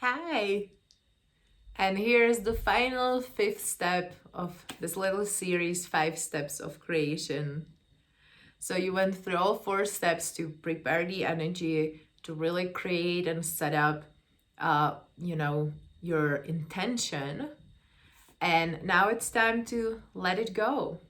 Hi! And here's the final fifth step of this little series, 5 Steps of Creation. So you went through all 4 steps to prepare the energy to really create and set up, your intention. And now it's time to let it go.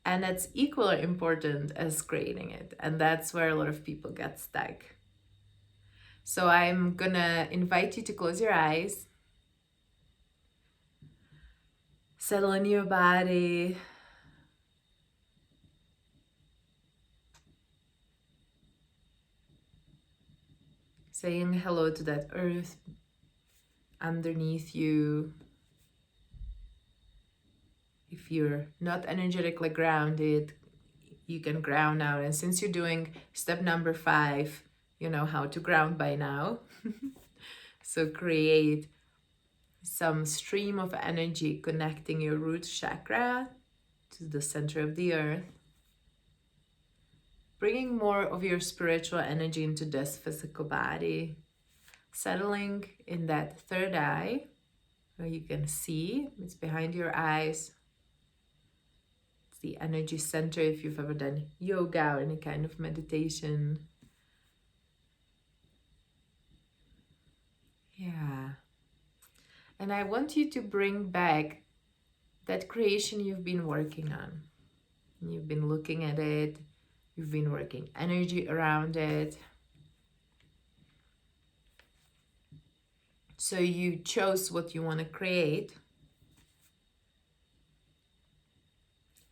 And that's equally important as creating it. And that's where a lot of people get stuck. So I'm gonna invite you to close your eyes. Settle in your body. Saying hello to that earth underneath you. If you're not energetically grounded, you can ground now. And since you're doing step number 5, you know how to ground by now. So create some stream of energy connecting your root chakra to the center of the earth. Bringing more of your spiritual energy into this physical body. Settling in that third eye, where you can see, it's behind your eyes. It's the energy center if you've ever done yoga or any kind of meditation. Yeah. And I want you to bring back that creation you've been working on. You've been looking at it. You've been working energy around it. So you chose what you want to create.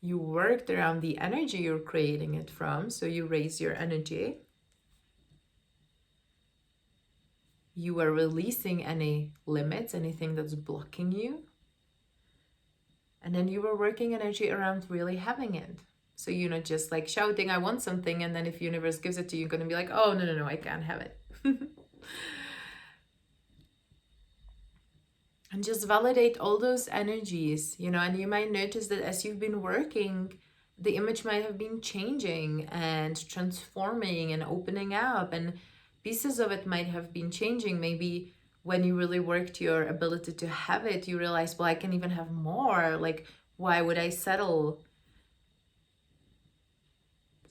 You worked around the energy you're creating it from. So you raise your energy. You are releasing any limits, anything that's blocking you. And then you were working energy around really having it. So you're not just like shouting, I want something, and then if universe gives it to you, you're going to be like, oh, no, I can't have it. And just validate all those energies, and you might notice that as you've been working, the image might have been changing and transforming and opening up, and pieces of it might have been changing. Maybe when you really worked your ability to have it, you realize, well, I can even have more. Like, why would I settle?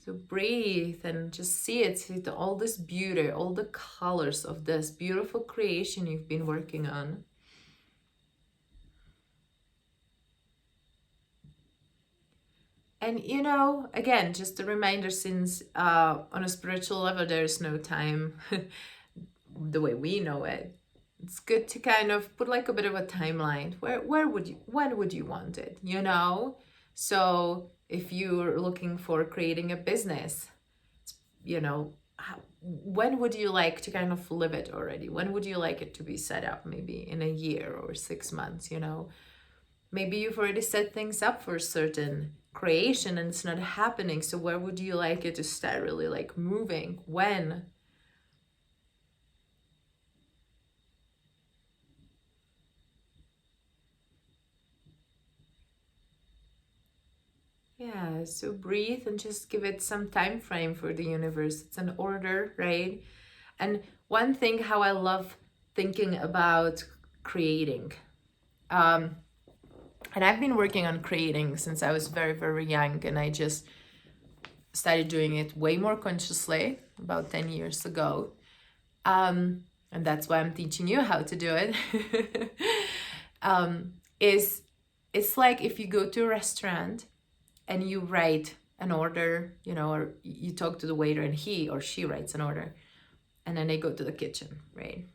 So breathe and just see all this beauty, all the colors of this beautiful creation you've been working on. And again, just a reminder, since on a spiritual level, there's no time the way we know it. It's good to kind of put like a bit of a timeline. When would you want it? So if you're looking for creating a business, when would you like to kind of live it already? When would you like it to be set up? Maybe in a year or 6 months, Maybe you've already set things up for a certain creation and it's not happening. So where would you like it to start really like moving? When? Yeah, so breathe and just give it some time frame for the universe. It's an order, right? And one thing how I love thinking about creating. And I've been working on creating since I was very, very young, and I just started doing it way more consciously about 10 years ago. And that's why I'm teaching you how to do it. It's like if you go to a restaurant and you write an order, or you talk to the waiter and he or she writes an order, and then they go to the kitchen, right?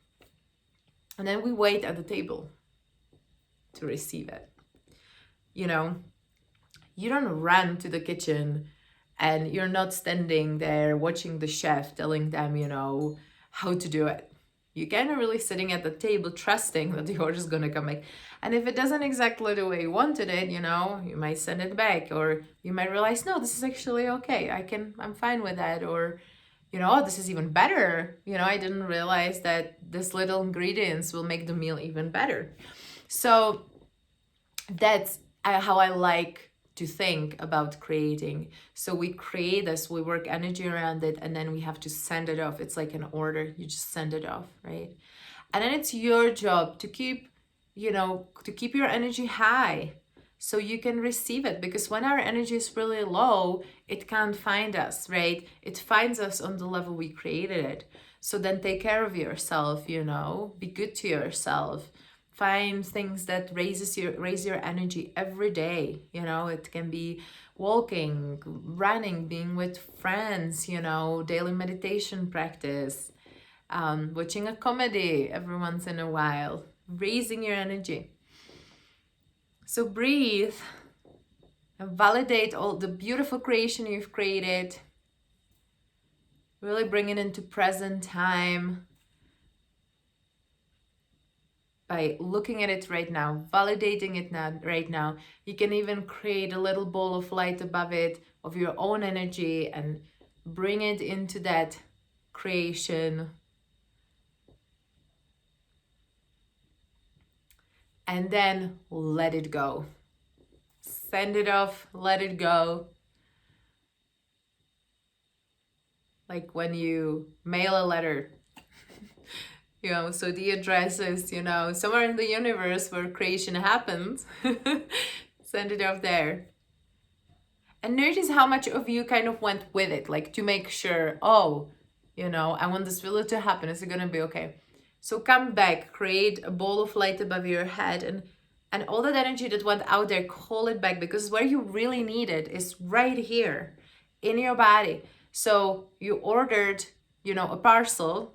And then we wait at the table to receive it. You don't run to the kitchen and you're not standing there watching the chef telling them, how to do it. You're kind of really sitting at the table trusting that the order is going to come back. And if it doesn't exactly the way you wanted it, you might send it back, or you might realize, no, this is actually okay. I'm fine with that. Or, oh, this is even better. I didn't realize that this little ingredients will make the meal even better. So that's how I like to think about creating. So we create this, we work energy around it, and then we have to send it off. It's like an order, you just send it off, right? And then it's your job to keep, to keep your energy high so you can receive it. Because when our energy is really low, it can't find us, right? It finds us on the level we created it. So then take care of yourself, be good to yourself. Find things that raise your energy every day. It can be walking, running, being with friends, daily meditation practice, watching a comedy every once in a while, raising your energy. So breathe and validate all the beautiful creation you've created. Really bring it into present time by looking at it right now, validating it now, right now. You can even create a little ball of light above it of your own energy and bring it into that creation. And then let it go. Send it off, let it go. Like when you mail a letter, so the address is, somewhere in the universe where creation happens. Send it off there. And notice how much of you kind of went with it, like to make sure, I want this really to happen. Is it going to be okay? So come back, create a ball of light above your head, and all that energy that went out there, call it back, because where you really need it is right here in your body. So you ordered, a parcel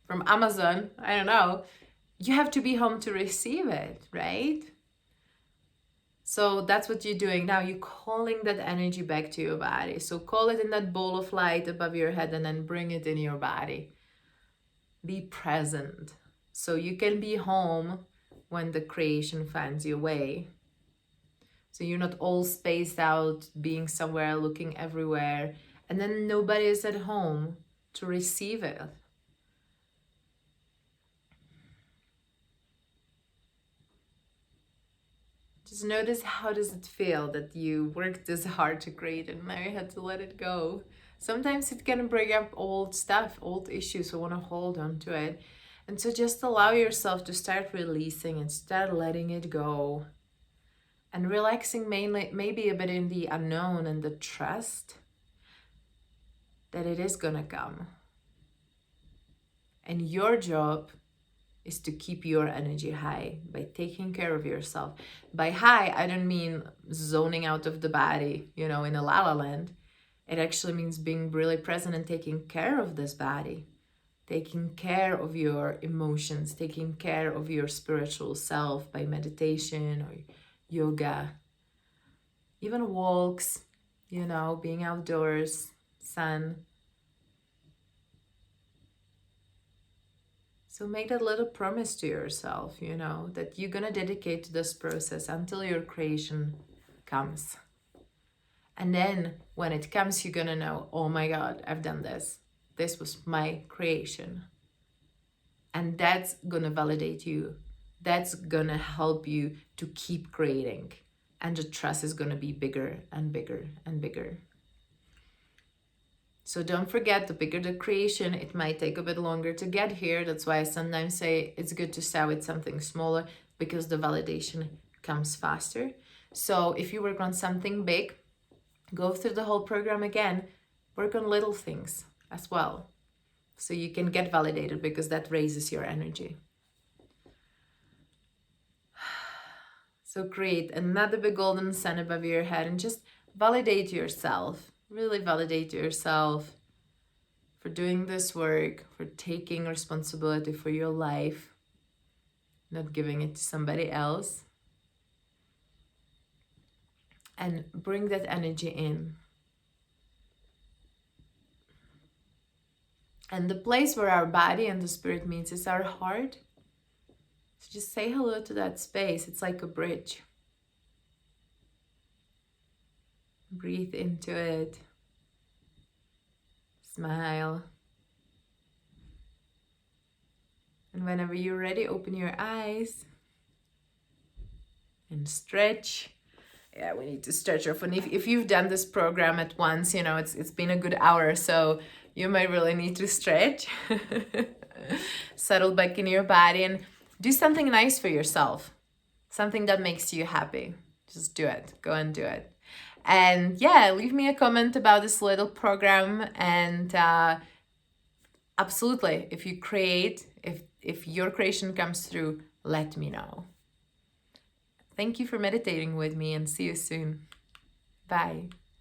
from Amazon, I don't know, you have to be home to receive it, right? So that's what you're doing now. You're calling that energy back to your body. So call it in that ball of light above your head and then bring it in your body. Be present. So you can be home when the creation finds your way. So you're not all spaced out, being somewhere, looking everywhere, and then nobody is at home to receive it. Just notice, how does it feel that you worked this hard to create and now you had to let it go? Sometimes it can bring up old stuff, old issues, so want to hold on to it. And so just allow yourself to start releasing and start letting it go. And relaxing mainly, maybe a bit in the unknown and the trust that it is gonna come. And your job is to keep your energy high by taking care of yourself. By high, I don't mean zoning out of the body, in a la-la land. It actually means being really present and taking care of this body, taking care of your emotions, taking care of your spiritual self by meditation or yoga, even walks, being outdoors, sun. So make that little promise to yourself, that you're going to dedicate to this process until your creation comes. And then when it comes, you're going to know, oh my God, I've done this. This was my creation. And that's going to validate you. That's going to help you to keep creating. And the trust is going to be bigger and bigger and bigger. So don't forget, the bigger the creation, it might take a bit longer to get here. That's why I sometimes say it's good to start with something smaller, because the validation comes faster. So if you work on something big, go through the whole program again, work on little things as well. So you can get validated, because that raises your energy. So create another big golden sun above your head and just validate yourself. Really validate yourself for doing this work, for taking responsibility for your life, not giving it to somebody else. And bring that energy in. And the place where our body and the spirit meets is our heart. So just say hello to that space. It's like a bridge. Breathe into it. Smile. And whenever you're ready, open your eyes and stretch. yeah, we need to stretch off. And if you've done this program at once, you know, it's been a good hour, so you might really need to stretch. Settle back in your body and do something nice for yourself. Something that makes you happy. Just do it. Go and do it. And yeah, leave me a comment about this little program. And absolutely, if you create, if your creation comes through, let me know. Thank you for meditating with me, and see you soon. Bye.